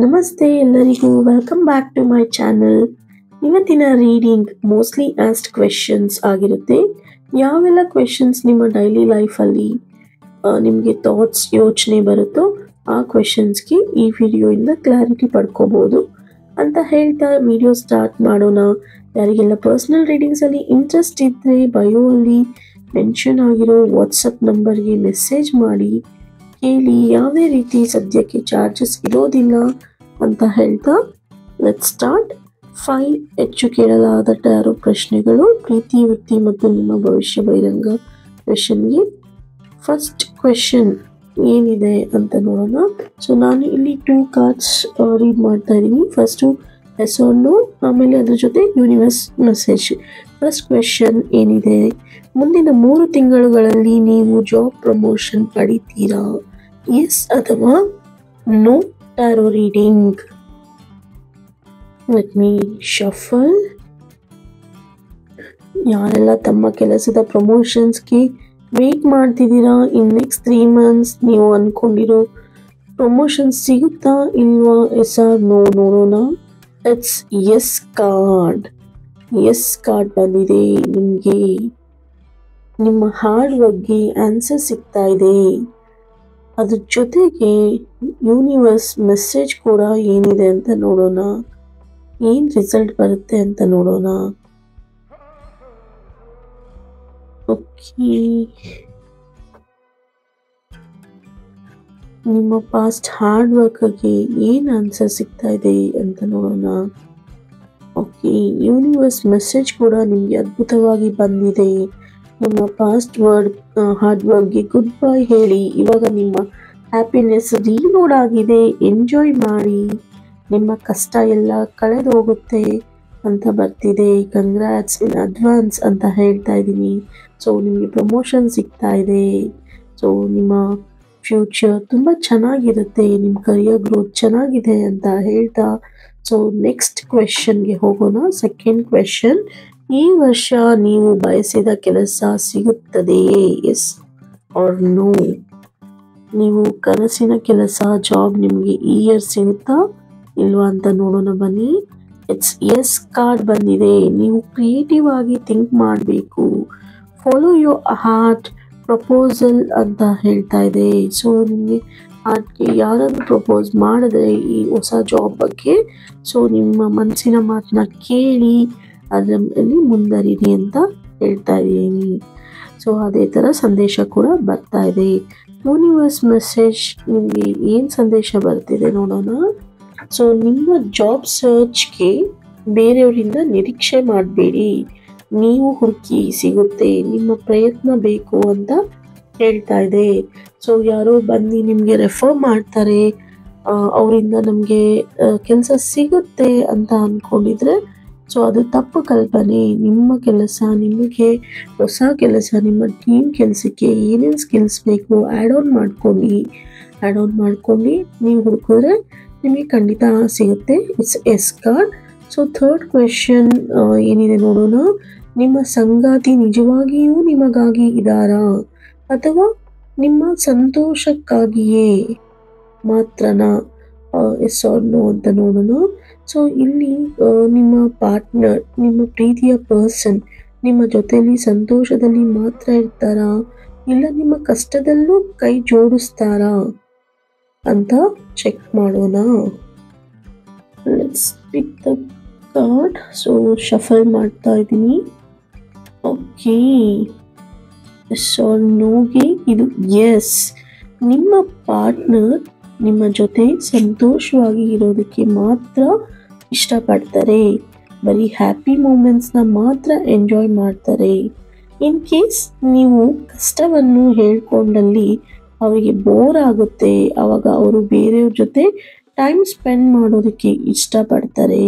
ನಮಸ್ತೆ ಎಲ್ಲರಿಗೂ welcome back to my channel. ಇವತ್ತಿನ ರೀಡಿಂಗ್ ಮೋಸ್ಟ್ಲಿ ಆಸ್ಕ್ಡ್ ಕ್ವೆಶನ್ಸ್ ಆಗಿರುತ್ತೆ. ಯಾವೆಲ್ಲ ಕ್ವೆಶನ್ಸ್ ನಿಮ್ಮ ಡೈಲಿ ಲೈಫಲ್ಲಿ ನಿಮಗೆ ಥಾಟ್ಸ್ ಯೋಚನೆ ಬರುತ್ತೋ ಆ ಕ್ವೆಶನ್ಸ್ಗೆ ಈ ವಿಡಿಯೋಯಿಂದ ಕ್ಲಾರಿಟಿ ಪಡ್ಕೋಬೋದು ಅಂತ ಹೇಳ್ತಾ ವಿಡಿಯೋ ಸ್ಟಾರ್ಟ್ ಮಾಡೋಣ. ಯಾರಿಗೆಲ್ಲ ಪರ್ಸ್ನಲ್ ರೀಡಿಂಗ್ಸಲ್ಲಿ ಇಂಟ್ರೆಸ್ಟ್ ಇದ್ದರೆ ಬಯೋಲ್ಲಿ ಮೆನ್ಷನ್ ಆಗಿರೋ ವಾಟ್ಸಪ್ ನಂಬರ್ಗೆ ಮೆಸೇಜ್ ಮಾಡಿ ಕೇಳಿ. ಯಾವುದೇ ರೀತಿ ಸದ್ಯಕ್ಕೆ ಚಾರ್ಜಸ್ ಇರೋದಿಲ್ಲ ಅಂತ ಹೇಳ್ತಾ ಲೆಟ್ಸ್ ಸ್ಟಾರ್ಟ್. 5 ಹೆಚ್ಚು ಕೇಳಲಾದ ಟ್ಯಾರೋ ಪ್ರಶ್ನೆಗಳು, ಪ್ರೀತಿ, ವೃತ್ತಿ ಮತ್ತು ನಿಮ್ಮ ಭವಿಷ್ಯ ಬಹಿರಂಗ ಕ್ವೆಶನ್ಗೆ. ಫಸ್ಟ್ ಕ್ವೆಶನ್ ಏನಿದೆ ಅಂತ ನೋಡೋಣ. ಸೊ ನಾನು ಇಲ್ಲಿ 2 ಕಾರ್ಡ್ಸ್ ರೀಡ್ ಮಾಡ್ತಾ ಇದ್ದೀನಿ. ಫಸ್ಟು ಎಸ್ ಆರ್ ನೋ, ಆಮೇಲೆ ಅದ್ರ ಜೊತೆ ಯೂನಿವರ್ಸ್ ಮೆಸೇಜ್. ಫಸ್ಟ್ ಕ್ವೆಶನ್ ಏನಿದೆ, ಮುಂದಿನ 3 ತಿಂಗಳುಗಳಲ್ಲಿ ನೀವು ಜಾಬ್ ಪ್ರಮೋಷನ್ ಪಡಿತೀರಾ? ಎಸ್ ಅಥವಾ no? Tarot reading. Let me shuffle. ಯಾರೆಲ್ಲ ತಮ್ಮ ಕೆಲಸದ ಪ್ರಮೋಷನ್ಸ್ಗೆ ವೇಟ್ ಮಾಡ್ತಿದ್ದೀರಾ, ಇನ್ ನೆಕ್ಸ್ಟ್ 3 months ನೀವು ಅಂದ್ಕೊಂಡಿರೋ ಪ್ರಮೋಷನ್ಸ್ ಸಿಗುತ್ತಾ ಇಲ್ವಾ? ಎಸ್ ಆರ್ ನೋ ನೋಡೋಣ. It's yes card. Yes card ಬಂದಿದೆ. ನಿಮಗೆ ನಿಮ್ಮ ಹಾರ್ಡ್ ವರ್ಕ್ಗೆ ಆನ್ಸರ್ ಸಿಗ್ತಾ ಇದೆ. ಅದ್ರ ಜೊತೆಗೆ ಯೂನಿವರ್ಸ್ ಮೆಸೇಜ್ ಕೂಡ ಏನಿದೆ ಅಂತ ನೋಡೋಣ. ಏನು ರಿಸಲ್ಟ್ ಬರುತ್ತೆ ಅಂತ ನೋಡೋಣ. ಓಕೆ, ನಿಮ್ಮ ಪಾಸ್ಟ್ ಹಾರ್ಡ್ ವರ್ಕ್ಗೆ ಏನು ಆನ್ಸರ್ ಸಿಗ್ತಾ ಇದೆ ಅಂತ ನೋಡೋಣ. ಓಕೆ, ಯೂನಿವರ್ಸ್ ಮೆಸೇಜ್ ಕೂಡ ನಿಮಗೆ ಅದ್ಭುತವಾಗಿ ಬಂದಿದೆ. ನಿಮ್ಮ ಪಾಸ್ಟ್ ಹಾರ್ಡ್ ವರ್ಕ್ಗೆ ಗುಡ್ ಬೈ ಹೇಳಿ. ಇವಾಗ ನಿಮ್ಮ ಹ್ಯಾಪಿನೆಸ್ ರೀಲೋಡ್ ಆಗಿದೆ. ಎಂಜಾಯ್ ಮಾಡಿ. ನಿಮ್ಮ ಕಷ್ಟ ಎಲ್ಲ ಕಳೆದು ಹೋಗುತ್ತೆ ಅಂತ ಬರ್ತಿದೆ. ಕಂಗ್ರ್ಯಾಟ್ಸ್ ಇನ್ ಅಡ್ವಾನ್ಸ್ ಅಂತ ಹೇಳ್ತಾ ಇದ್ದೀನಿ. ಸೊ ನಿಮಗೆ ಪ್ರಮೋಷನ್ ಸಿಗ್ತಾ ಇದೆ. ಸೊ ನಿಮ್ಮ ಫ್ಯೂಚರ್ ತುಂಬ ಚೆನ್ನಾಗಿರುತ್ತೆ. ನಿಮ್ಮ ಕರಿಯರ್ ಗ್ರೋತ್ ಚೆನ್ನಾಗಿದೆ ಅಂತ ಹೇಳ್ತಾ ಸೊ ನೆಕ್ಸ್ಟ್ ಕ್ವೆಶನ್ಗೆ ಹೋಗೋಣ. ಸೆಕೆಂಡ್ ಕ್ವೆಶನ್, ಈ ವರ್ಷ ನೀವು ಬಯಸಿದ ಕೆಲಸ ಸಿಗುತ್ತದೆಯೇ? Yes or no? ನೀವು ಕನಸಿನ ಕೆಲಸ, ಜಾಬ್ ನಿಮಗೆ ಈ ಇಯರ್ ಸಿಗುತ್ತಾ ಇಲ್ವಾ ಅಂತ ನೋಡೋಣ ಬನ್ನಿ. ಇಟ್ಸ್ ಎಸ್ ಕಾರ್ಡ್ ಬಂದಿದೆ. ನೀವು ಕ್ರಿಯೇಟಿವ್ ಆಗಿ ಥಿಂಕ್ ಮಾಡಬೇಕು. ಫಾಲೋ ಯೋರ್ ಹಾರ್ಟ್ ಪ್ರಪೋಸಲ್ ಅಂತ ಹೇಳ್ತಾ ಇದೆ. ಸೊ ನಿಮಗೆ ಹಾರ್ಟ್ಗೆ ಯಾರಾದರೂ ಪ್ರಪೋಸ್ ಮಾಡಿದ್ರೆ ಈ ಹೊಸ ಜಾಬ್ ಬಗ್ಗೆ, ಸೊ ನಿಮ್ಮ ಮನಸ್ಸಿನ ಮಾತನ್ನ ಕೇಳಿ ಅದರಲ್ಲಿ ಮುಂದರಿರಿ ಅಂತ ಹೇಳ್ತಾ ಇದ್ದೀನಿ. ಸೊ ಅದೇ ಥರ ಸಂದೇಶ ಕೂಡ ಬರ್ತಾ ಇದೆ. ಯೂನಿವರ್ಸ್ ಮೆಸೇಜ್ ನಿಮಗೆ ಏನು ಸಂದೇಶ ಬರ್ತಿದೆ ನೋಡೋಣ. ಸೊ ನಿಮ್ಮ ಜಾಬ್ ಸರ್ಚ್ಗೆ ಬೇರೆಯವರಿಂದ ನಿರೀಕ್ಷೆ ಮಾಡಬೇಡಿ. ನೀವು ಹುಡುಕಿ ಸಿಗುತ್ತೆ. ನಿಮ್ಮ ಪ್ರಯತ್ನ ಬೇಕು ಅಂತ ಹೇಳ್ತಾ ಇದೆ. ಸೊ ಯಾರೋ ಬಂದು ನಿಮಗೆ ರೆಫರ್ ಮಾಡ್ತಾರೆ, ಅವರಿಂದ ನಮಗೆ ಕೆಲಸ ಸಿಗುತ್ತೆ ಅಂತ ಅಂದ್ಕೊಂಡಿದ್ರೆ ಸೊ ಅದು ತಪ್ಪು ಕಲ್ಪನೆ. ನಿಮ್ಮ ಕೆಲಸ, ನಿಮಗೆ ಹೊಸ ಕೆಲಸ, ನಿಮ್ಮ ಟೀಮ್ ಕೆಲಸಕ್ಕೆ ಏನೇನು ಸ್ಕಿಲ್ಸ್ ಬೇಕು ಆ್ಯಡ್ ಆನ್ ಮಾಡ್ಕೊಂಡು ನೀವು ಹುಡುಕಿದ್ರೆ ನಿಮಗೆ ಖಂಡಿತ ಸಿಗುತ್ತೆ. It's yes card. So third question ಏನಿದೆ ನೋಡೋಣ. ನಿಮ್ಮ ಸಂಗಾತಿ ನಿಜವಾಗಿಯೂ ನಿಮಗಾಗಿ ಇದ್ದಾರಾ ಅಥವಾ ನಿಮ್ಮ ಸಂತೋಷಕ್ಕಾಗಿಯೇ ಮಾತ್ರನಾ? ಎಸ್ ಆರ್ ನೋ ಅಂತ ನೋಡೋಣ. ಸೊ ಇಲ್ಲಿ ನಿಮ್ಮ ಪಾರ್ಟ್ನರ್, ನಿಮ್ಮ ಪ್ರೀತಿಯ ಪರ್ಸನ್ ನಿಮ್ಮ ಜೊತೆಯಲ್ಲಿ ಸಂತೋಷದಲ್ಲಿ ಮಾತ್ರ ಇರ್ತಾರಾ ಇಲ್ಲ ನಿಮ್ಮ ಕಷ್ಟದಲ್ಲೂ ಕೈ ಜೋಡಿಸ್ತಾರಾ ಅಂತ ಚೆಕ್ ಮಾಡೋಣ. Let's pick the card. So shuffle ಮಾಡ್ತಾ ಇದ್ದೀನಿ. ಓಕೆ, ಎಸ್ ಆರ್ ನೋಗೆ ಇದು ಎಸ್. ನಿಮ್ಮ ಪಾರ್ಟ್ನರ್ ನಿಮ್ಮ ಜೊತೆ ಸಂತೋಷವಾಗಿ ಇರೋದಕ್ಕೆ ಮಾತ್ರ ಇಷ್ಟಪಡ್ತಾರೆ. ಬರೀ ಹ್ಯಾಪಿ ಮೂಮೆಂಟ್ಸ್ನ ಮಾತ್ರ ಎಂಜಾಯ್ ಮಾಡ್ತಾರೆ. ಇನ್ ಕೇಸ್ ನೀವು ಕಷ್ಟವನ್ನು ಹೇಳ್ಕೊಂಡಲ್ಲಿ ಅವರಿಗೆ ಬೋರ್ ಆಗುತ್ತೆ, ಆವಾಗ ಅವರು ಬೇರೆಯವ್ರ ಜೊತೆ ಟೈಮ್ ಸ್ಪೆಂಡ್ ಮಾಡೋದಕ್ಕೆ ಇಷ್ಟಪಡ್ತಾರೆ.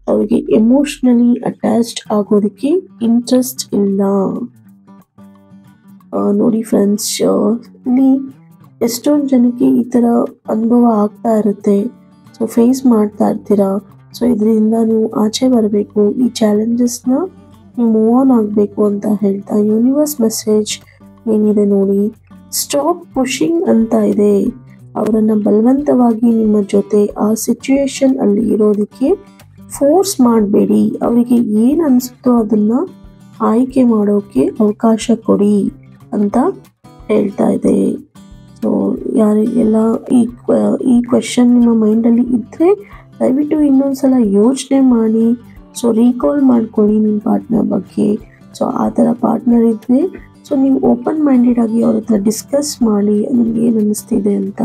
ಅವರಿಗೆ ಎಮೋಷ್ನಲಿ ಅಟ್ಯಾಚ್ಡ್ ಆಗೋದಕ್ಕೆ ಇಂಟ್ರೆಸ್ಟ್ ಇಲ್ಲ. ನೋಡಿ ಫ್ರೆಂಡ್ಸ್, ಇಲ್ಲಿ ಎಷ್ಟೊಂದು ಜನಕ್ಕೆ ಈ ಥರ ಅನುಭವ ಆಗ್ತಾ ಇರುತ್ತೆ. ಸೊ ಫೇಸ್ ಮಾಡ್ತಾ ಇರ್ತೀರಾ. ಸೊ ಇದರಿಂದ ನೀವು ಆಚೆ ಬರಬೇಕು. ಈ ಚಾಲೆಂಜಸ್ನ ನೀವು ಮೂವ್ ಆನ್ ಆಗಬೇಕು ಅಂತ ಹೇಳ್ತಾ ಯೂನಿವರ್ಸ್ ಮೆಸೇಜ್ ಏನಿದೆ ನೋಡಿ. ಸ್ಟಾಪ್ ಪುಷಿಂಗ್ ಅಂತ ಇದೆ. ಅವರನ್ನು ಬಲವಂತವಾಗಿ ನಿಮ್ಮ ಜೊತೆ ಆ ಸಿಚುವೇಶನ್ ಅಲ್ಲಿ ಇರೋದಕ್ಕೆ ಫೋರ್ಸ್ ಮಾಡಬೇಡಿ. ಅವರಿಗೆ ಏನು ಅನಿಸುತ್ತೋ ಅದನ್ನು ಆಯ್ಕೆ ಮಾಡೋಕ್ಕೆ ಅವಕಾಶ ಕೊಡಿ ಅಂತ ಹೇಳ್ತಾ ಇದೆ. ಸೊ ಯಾರಿಗೆಲ್ಲ ಈ ಕ್ವೆಶನ್ ನಿಮ್ಮ ಮೈಂಡಲ್ಲಿ ಇದ್ದರೆ ದಯವಿಟ್ಟು ಇನ್ನೊಂದ್ಸಲ ಯೋಚನೆ ಮಾಡಿ. ಸೊ ರೀಕಾಲ್ ಮಾಡ್ಕೊಳ್ಳಿ ನಿಮ್ಮ ಪಾರ್ಟ್ನರ್ ಬಗ್ಗೆ. ಸೊ ಆ ಥರ ಪಾರ್ಟ್ನರ್ ಇದ್ದರೆ ಸೊ ನೀವು ಓಪನ್ ಮೈಂಡೆಡ್ ಆಗಿ ಅವ್ರ ಹತ್ರ ಡಿಸ್ಕಸ್ ಮಾಡಿ ನಿಮ್ಗೆ ಏನು ಅನ್ನಿಸ್ತಿದೆ ಅಂತ.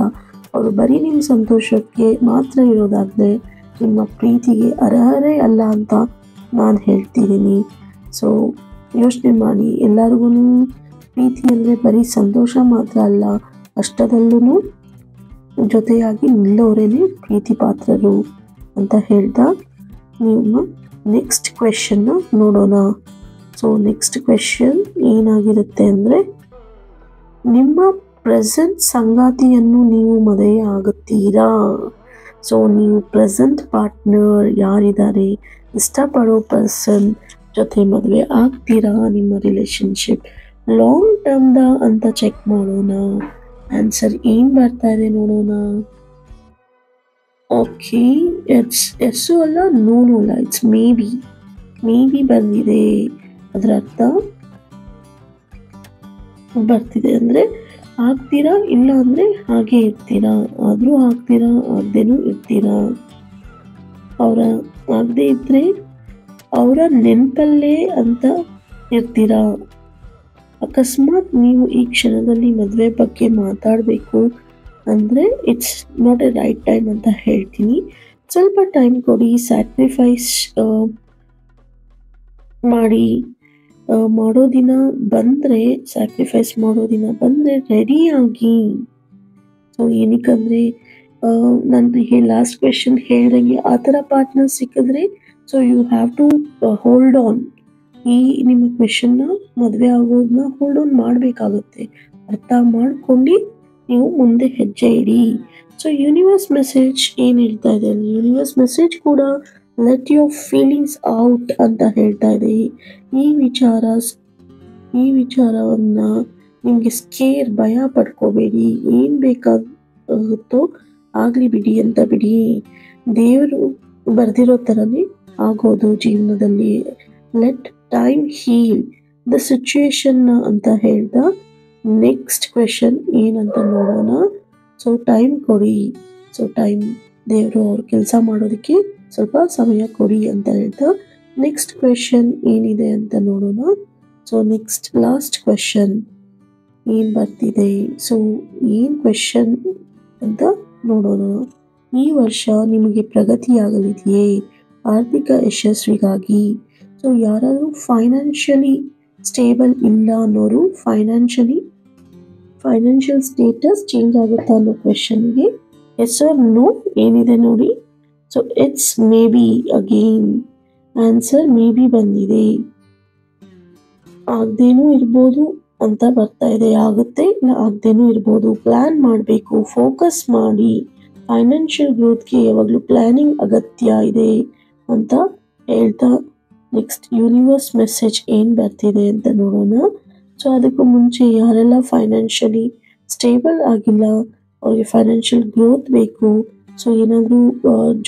ಅವರು ಬರೀ ನಿಮ್ಮ ಸಂತೋಷಕ್ಕೆ ಮಾತ್ರ ಇರೋದಾದರೆ ನಿಮ್ಮ ಪ್ರೀತಿಗೆ ಅರ್ಹರೇ ಅಲ್ಲ ಅಂತ ನಾನು ಹೇಳ್ತಿದ್ದೀನಿ. ಸೊ ಯೋಚನೆ ಮಾಡಿ. ಎಲ್ಲರಿಗೂ ಪ್ರೀತಿ ಅಂದರೆ ಬರೀ ಸಂತೋಷ ಮಾತ್ರ ಅಲ್ಲ, ಕಷ್ಟದಲ್ಲೂ ಜೊತೆಯಾಗಿ ನಿಲ್ಲೋರೇನೆ ಪ್ರೀತಿ ಪಾತ್ರರು ಅಂತ ಹೇಳ್ತಾ ನೀವು ನೆಕ್ಸ್ಟ್ ಕ್ವೆಶನ್ನ ನೋಡೋಣ. ಸೊ ನೆಕ್ಸ್ಟ್ ಕ್ವೆಶನ್ ಏನಾಗಿರುತ್ತೆ ಅಂದರೆ, ನಿಮ್ಮ ಪ್ರೆಸೆಂಟ್ ಸಂಗಾತಿಯನ್ನು ನೀವು ಮದುವೆ ಆಗುತ್ತೀರಾ? ಸೊ ನೀವು ಪ್ರೆಸೆಂಟ್ ಪಾರ್ಟ್ನರ್ ಯಾರಿದ್ದಾರೆ, ಇಷ್ಟಪಡೋ ಪರ್ಸನ್ ಜೊತೆ ಮದುವೆ ಆಗ್ತೀರಾ? ನಿಮ್ಮ ರಿಲೇಶನ್ಶಿಪ್ ಲಾಂಗ್ ಟರ್ಮ್ದ ಅಂತ ಚೆಕ್ ಮಾಡೋಣ. ಆನ್ಸರ್ ಏನು ಬರ್ತಾ ಇದೆ ನೋಡೋಣ. ಓಕೆ, ಎಸ್ಸು ಅಲ್ಲ, ನೋನು ಅಲ್ಲ, ಇಟ್ಸ್ ಮೇಬಿ ಬಂದಿದೆ. ಅದರ ಅರ್ಥ ಬರ್ತಿದೆ ಅಂದರೆ ಆಗ್ತೀರಾ, ಇಲ್ಲ ಅಂದರೆ ಹಾಗೆ ಇರ್ತೀರಾ. ಆದರೂ ಆಗ್ತೀರಾ, ಆಗದೇನೂ ಇರ್ತೀರಾ. ಅವರ ಆಗದೆ ಇದ್ದರೆ ಅವರ ನೆನಪಲ್ಲೇ ಅಂತ ಇರ್ತೀರಾ. ಅಕಸ್ಮಾತ್ ನೀವು ಈ ಕ್ಷಣದಲ್ಲಿ ಮದುವೆ ಬಗ್ಗೆ ಮಾತಾಡಬೇಕು ಅಂದರೆ it's not A right time ಅಂತ ಹೇಳ್ತೀನಿ. ಸ್ವಲ್ಪ ಟೈಮ್ ಕೊಡಿ. ಸ್ಯಾಕ್ರಿಫೈಸ್ ಮಾಡೋ ದಿನ ಬಂದರೆ, ಸ್ಯಾಕ್ರಿಫೈಸ್ ಮಾಡೋ ದಿನ ಬಂದರೆ ರೆಡಿಯಾಗಿ. ಸೊ ಏನಕ್ಕಂದರೆ ನಾನು ಲಾಸ್ಟ್ ಕ್ವೆಶನ್ ಹೇಳ್ದಂಗೆ ಆ ಥರ ಪಾರ್ಟ್ನರ್ ಸಿಕ್ಕಿದ್ರೆ so you have to hold on. ಈ ನಿಮ್ಮ ಕ್ವೆಶನ್ನ ಮದುವೆ ಆಗೋದನ್ನ ಹೋಲ್ಡ್ ಆನ್ ಮಾಡಬೇಕಾಗುತ್ತೆ. ಅರ್ಥ ಮಾಡ್ಕೊಂಡು ನೀವು ಮುಂದೆ ಹೆಜ್ಜೆ ಇಡಿ. ಸೊ ಯೂನಿವರ್ಸ್ ಮೆಸೇಜ್ ಏನು ಹೇಳ್ತಾ ಇದೆ, ಯೂನಿವರ್ಸ್ ಮೆಸೇಜ್ ಕೂಡ ಲೆಟ್ ಯುವರ್ ಫೀಲಿಂಗ್ಸ್ ಔಟ್ ಅಂತ ಹೇಳ್ತಾ ಇದೆ. ಈ ವಿಚಾರವನ್ನು ನಿಮಗೆ ಭಯ ಪಡ್ಕೋಬೇಡಿ. ಏನು ಬೇಕಾಗುತ್ತೋ ಆಗಲಿ ಬಿಡಿ ಅಂತ ಬಿಡಿ. ದೇವರು ಬರೆದಿರೋ ಥರನೇ ಆಗೋದು ಜೀವನದಲ್ಲಿ. Let time heal the situation ಅಂತ ಹೇಳ್ದ ನೆಕ್ಸ್ಟ್ ಕ್ವೆಶನ್ ಏನಂತ ನೋಡೋಣ. ಸೊ ಟೈಮ್ ಕೊಡಿ. ಸೊ ಟೈಮ್ ದೇವರು ಅವ್ರ ಕೆಲಸ ಮಾಡೋದಕ್ಕೆ ಸ್ವಲ್ಪ ಸಮಯ ಕೊಡಿ ಅಂತ ಹೇಳ್ತಾ ನೆಕ್ಸ್ಟ್ ಕ್ವೆಶನ್ ಏನಿದೆ ಅಂತ ನೋಡೋಣ. ಸೊ ನೆಕ್ಸ್ಟ್ ಲಾಸ್ಟ್ ಕ್ವೆಶನ್ ಏನು ಬರ್ತಿದೆ, ಸೊ ಏನು ಕ್ವೆಶನ್ ಅಂತ ನೋಡೋಣ. ಈ ವರ್ಷ ನಿಮಗೆ ಪ್ರಗತಿಯಾಗಲಿದೆಯೇ ಆರ್ಥಿಕ ಯಶಸ್ವಿಗಾಗಿ? ಸೊ ಯಾರಾದರೂ ಫೈನಾನ್ಷಿಯಲಿ ಸ್ಟೇಬಲ್ ಇಲ್ಲ ಅನ್ನೋರು ಫೈನಾನ್ಷಿಯಲ್ ಸ್ಟೇಟಸ್ ಚೇಂಜ್ ಆಗುತ್ತಾ ಅನ್ನೋ ಕ್ವೆಶನ್ಗೆ ಎಸ್ ಆರ್ ನೋ ಏನಿದೆ ನೋಡಿ. So it's may be again. Answer may be ಬಂದಿದೆ. ಆಗದೇನೂ ಇರ್ಬೋದು ಅಂತ ಬರ್ತಾ ಇದೆ. ಆಗುತ್ತೆ, ಇಲ್ಲ ಆಗದೇನೂ ಇರ್ಬೋದು. ಪ್ಲ್ಯಾನ್ ಮಾಡಬೇಕು, ಫೋಕಸ್ ಮಾಡಿ. ಫೈನಾನ್ಷಿಯಲ್ ಗ್ರೋತ್ಗೆ ಯಾವಾಗಲೂ ಪ್ಲ್ಯಾನಿಂಗ್ ಅಗತ್ಯ ಇದೆ ಅಂತ ಹೇಳ್ತಾ ನೆಕ್ಸ್ಟ್ ಯೂನಿವರ್ಸ್ ಮೆಸೇಜ್ ಏನು ಬರ್ತಿದೆ ಅಂತ ನೋಡೋಣ. ಸೊ ಅದಕ್ಕೂ ಮುಂಚೆ ಯಾರೆಲ್ಲ ಫೈನಾನ್ಷಿಯಲಿ ಸ್ಟೇಬಲ್ ಆಗಿಲ್ಲ, ಅವ್ರಿಗೆ ಫೈನಾನ್ಷಿಯಲ್ ಗ್ರೋತ್ ಬೇಕು, ಸೊ ಏನಾದರೂ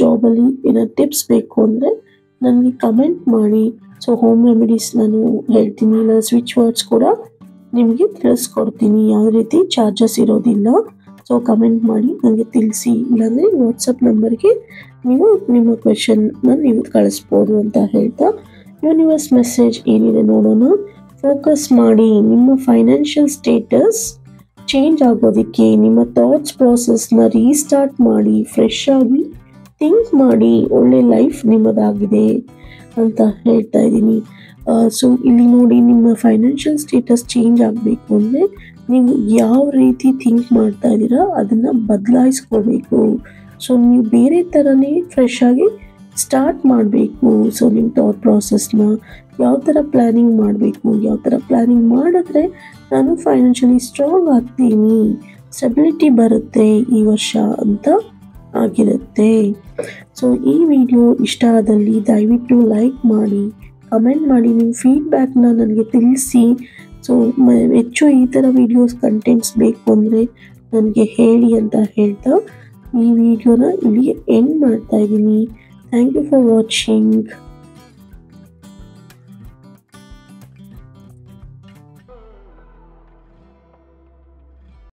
ಜಾಬಲ್ಲಿ ಏನಾದ್ರು ಟಿಪ್ಸ್ ಬೇಕು ಅಂದರೆ ನನಗೆ ಕಮೆಂಟ್ ಮಾಡಿ. ಸೊ ಹೋಮ್ ರೆಮಿಡೀಸ್ ನಾನು ಹೇಳ್ತೀನಿ, ಇಲ್ಲ ಸ್ವಿಚ್ ವರ್ಡ್ಸ್ ಕೂಡ ನಿಮಗೆ ತಿಳಿಸ್ಕೊಡ್ತೀನಿ. ಯಾವುದೇ ರೀತಿ ಚಾರ್ಜಸ್ ಇರೋದಿಲ್ಲ. ಸೊ ಕಮೆಂಟ್ ಮಾಡಿ ನನಗೆ ತಿಳಿಸಿ, ಇಲ್ಲಾಂದರೆ ವಾಟ್ಸಪ್ ನಂಬರ್ಗೆ ನೀವು ನಿಮ್ಮ ಕ್ವೆಶನ್ನ ನೀವು ಕಳಿಸ್ಬೋದು ಅಂತ ಹೇಳ್ತಾ ಯೂನಿವರ್ಸ್ ಮೆಸೇಜ್ ಏನಿದೆ ನೋಡೋಣ. ಫೋಕಸ್ ಮಾಡಿ. ನಿಮ್ಮ ಫೈನಾನ್ಷಿಯಲ್ ಸ್ಟೇಟಸ್ ಚೇಂಜ್ ಆಗೋದಕ್ಕೆ ನಿಮ್ಮ ಥಾಟ್ಸ್ ಪ್ರಾಸೆಸ್ನ ರೀಸ್ಟಾರ್ಟ್ ಮಾಡಿ. ಫ್ರೆಶ್ ಆಗಿ ಥಿಂಕ್ ಮಾಡಿ. ಒಳ್ಳೆ ಲೈಫ್ ನಿಮ್ಮದಾಗಿದೆ ಅಂತ ಹೇಳ್ತಾ ಇದ್ದೀನಿ. ಸೊ ಇಲ್ಲಿ ನೋಡಿ, ನಿಮ್ಮ ಫೈನಾನ್ಷಿಯಲ್ ಸ್ಟೇಟಸ್ ಚೇಂಜ್ ಆಗಬೇಕು ಅಂದರೆ ನೀವು ಯಾವ ರೀತಿ ಥಿಂಕ್ ಮಾಡ್ತಾ ಇದ್ದೀರಾ ಅದನ್ನು ಬದಲಾಯಿಸ್ಕೋಬೇಕು. ಸೊ ನೀವು ಬೇರೆ ಥರನೇ ಫ್ರೆಶ್ ಆಗಿ ಸ್ಟಾರ್ಟ್ ಮಾಡಬೇಕು. ಸೊ ನಿಮ್ಮ ಥಾಟ್ ಪ್ರಾಸೆಸ್ನ ಯಾವ ಥರ ಪ್ಲ್ಯಾನಿಂಗ್ ಮಾಡಬೇಕು, ಯಾವ ಥರ ಪ್ಲ್ಯಾನಿಂಗ್ ಮಾಡಿದ್ರೆ ನಾನು ಫೈನಾನ್ಷಿಯಲಿ ಸ್ಟ್ರಾಂಗ್ ಆಗ್ತೀನಿ, ಸ್ಟೆಬಿಲಿಟಿ ಬರುತ್ತೆ ಈ ವರ್ಷ ಅಂತ ಆಗಿರುತ್ತೆ. ಸೊ ಈ ವಿಡಿಯೋ ಇಷ್ಟ ಆದಲ್ಲಿ ದಯವಿಟ್ಟು ಲೈಕ್ ಮಾಡಿ, ಕಮೆಂಟ್ ಮಾಡಿ, ನಿಮ್ಮ ಫೀಡ್ಬ್ಯಾಕ್ನ ನನಗೆ ತಿಳಿಸಿ. ಸೊ ಹೆಚ್ಚು ಈ ಥರ ವಿಡಿಯೋಸ್ ಕಂಟೆಂಟ್ಸ್ ಬೇಕು ಅಂದರೆ ನನಗೆ ಹೇಳಿ ಅಂತ ಹೇಳ್ತಾ ಈ ವಿಡಿಯೋನ ಇಲ್ಲಿಗೆ ಎಂಡ್ ಮಾಡ್ತಾ ಇದ್ದೀನಿ. Thank you for watching.